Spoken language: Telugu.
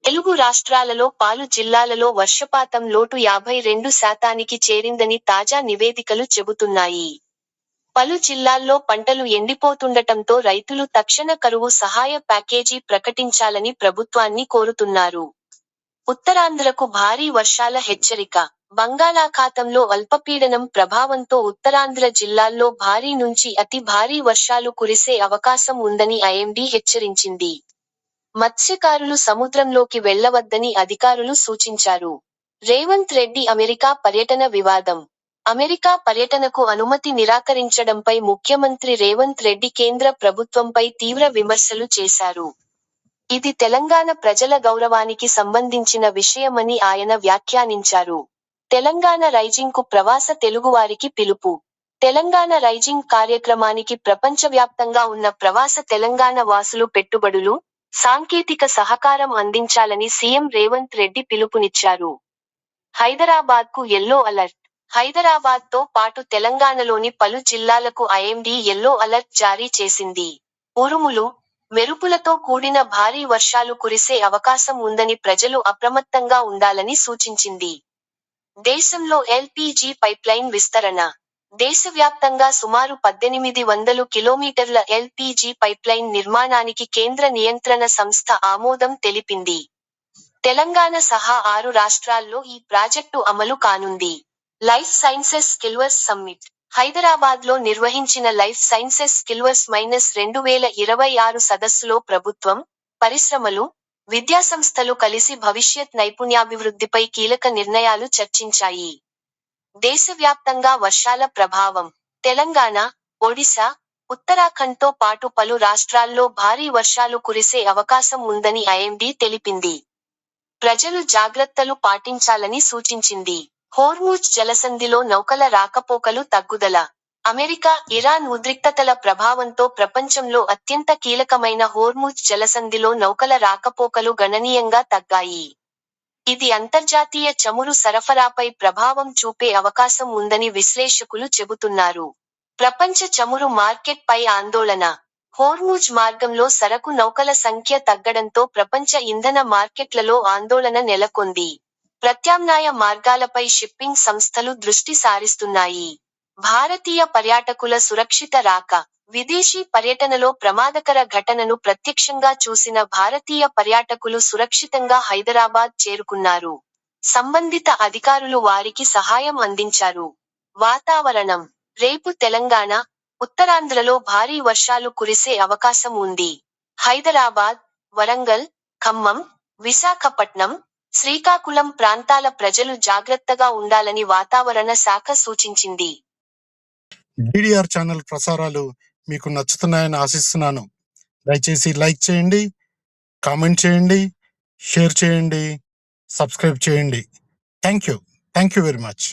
తెలుగు రాష్ట్రాలలో పాలు జిల్లాలలో వర్షపాతం లోటు 52% చేరిందని తాజా నివేదికలు చెబుతున్నాయి. పలు జిల్లాల్లో పంటలు ఎండిపోతుండటంతో రైతులు తక్షణ కరువు సహాయ ప్యాకేజీ ప్రకటించాలని ప్రభుత్వాన్ని కోరుతున్నారు. ఉత్తరాంధ్రకు భారీ వర్షాల హెచ్చరిక. బంగాళాఖాతంలో అల్పపీడనం ప్రభావంతో ఉత్తరాంధ్ర జిల్లాల్లో భారీ నుంచి అతి భారీ వర్షాలు కురిసే అవకాశం ఉందని ఐఎండీ హెచ్చరించింది. మత్స్యకారులు సముద్రంలోకి వెళ్లవద్దని అధికారులు సూచించారు. రేవంత్ రెడ్డి అమెరికా పర్యటన వివాదం. అమెరికా పర్యటనకు అనుమతి నిరాకరించడంపై ముఖ్యమంత్రి రేవంత్ రెడ్డి కేంద్ర ప్రభుత్వంపై తీవ్ర విమర్శలు చేశారు. ఇది తెలంగాణ ప్రజల గౌరవానికి సంబంధించిన విషయమని ఆయన వ్యాఖ్యానించారు. తెలంగాణ రైజింగ్కు ప్రవాస తెలుగువారికి పిలుపు. తెలంగాణ రైజింగ్ కార్యక్రమానికి ప్రపంచవ్యాప్తంగా ఉన్న ప్రవాస తెలంగాణ వాసులు పెట్టుబడులు, సాంకేతిక సహకారం అందించాలని సీఎం రేవంత్ రెడ్డి పిలుపునిచ్చారు. హైదరాబాద్కు యెల్లో అలర్ట్. హైదరాబాద్తో పాటు తెలంగాణలోని పలు జిల్లాలకు ఐఎండీ యెల్లో అలర్ట్ జారీ చేసింది. ఉరుములు, మెరుపులతో కూడిన భారీ వర్షాలు కురిసే అవకాశం ఉందని ప్రజలు అప్రమత్తంగా ఉండాలని సూచించింది. దేశంలో ఎల్పీజీ పైప్లైన్ విస్తరణ. దేశవ్యాప్తంగా సుమారు 1800 కిలోమీటర్ల ఎల్పీజీ పైప్లైన్ నిర్మాణానికి కేంద్ర నియంత్రణ సంస్థ ఆమోదం తెలిపింది. తెలంగాణ సహా 6 రాష్ట్రాల్లో ఈ ప్రాజెక్టు అమలు కానుంది. లైఫ్ సైన్సెస్ స్కిల్వర్స్ సమ్మిట్. హైదరాబాద్లో నిర్వహించిన లైఫ్ సైన్సెస్ స్కిల్వర్స్ -2026 సదస్సులో ప్రభుత్వం, పరిశ్రమలు, విద్యాసంస్థలు కలిసి భవిష్యత్ నైపుణ్యాభివృద్ధిపై కీలక నిర్ణయాలు చర్చించాయి. దేశవ్యాప్తంగా వర్షాల ప్రభావం. తెలంగాణ, ఒడిశా, ఉత్తరాఖండ్తో పాటు పలు రాష్ట్రాల్లో భారీ వర్షాలు కురిసే అవకాశం ఉందని ఐఎండీ తెలిపింది. ప్రజలు జాగ్రత్తలు పాటించాలని సూచించింది. హోర్ముజ్ జలసంధిలో నౌకల రాకపోకలు తగ్గుదల. అమెరికా, ఇరాన్ ఉద్రిక్తతల ప్రభావంతో ప్రపంచంలో అత్యంత కీలకమైన హోర్ముజ్ జలసంధిలో నౌకల రాకపోకలు గణనీయంగా తగ్గాయి. ఇది అంతర్జాతీయ చమురు సరఫరాపై ప్రభావం చూపే అవకాశం ఉందని విశ్లేషకులు చెబుతున్నారు. ప్రపంచ చమురు మార్కెట్ పై ఆందోళన. హోర్ముజ్ మార్గంలో సరకు నౌకల సంఖ్య తగ్గడంతో ప్రపంచ ఇంధన మార్కెట్లలో ఆందోళన నెలకొంది. ప్రత్యామ్నాయ మార్గాలపై షిప్పింగ్ సంస్థలు దృష్టి సారిస్తున్నాయి. భారతీయ పర్యాటకుల సురక్షిత రాక. విదేశీ పర్యటనలో ప్రమాదకర ఘటనను ప్రత్యక్షంగా చూసిన భారతీయ పర్యాటకులు సురక్షితంగా హైదరాబాద్ చేరుకున్నారు. సంబంధిత అధికారులు వారికి సహాయం అందించారు. వాతావరణం. రేపు తెలంగాణ, ఉత్తరాంధ్రలో భారీ వర్షాలు కురిసే అవకాశం ఉంది. హైదరాబాద్, వరంగల్, ఖమ్మం, విశాఖపట్నం, శ్రీకాకుళం ప్రాంతాల ప్రజలు జాగ్రత్తగా ఉండాలని వాతావరణ శాఖ సూచించింది. డిడిఆర్ ఛానల్ ప్రసారాలు మీకు నచ్చుతున్నాయని ఆశిస్తున్నాను. దయచేసి లైక్ చేయండి, కామెంట్ చేయండి, షేర్ చేయండి, సబ్స్క్రైబ్ చేయండి. Thank you very much.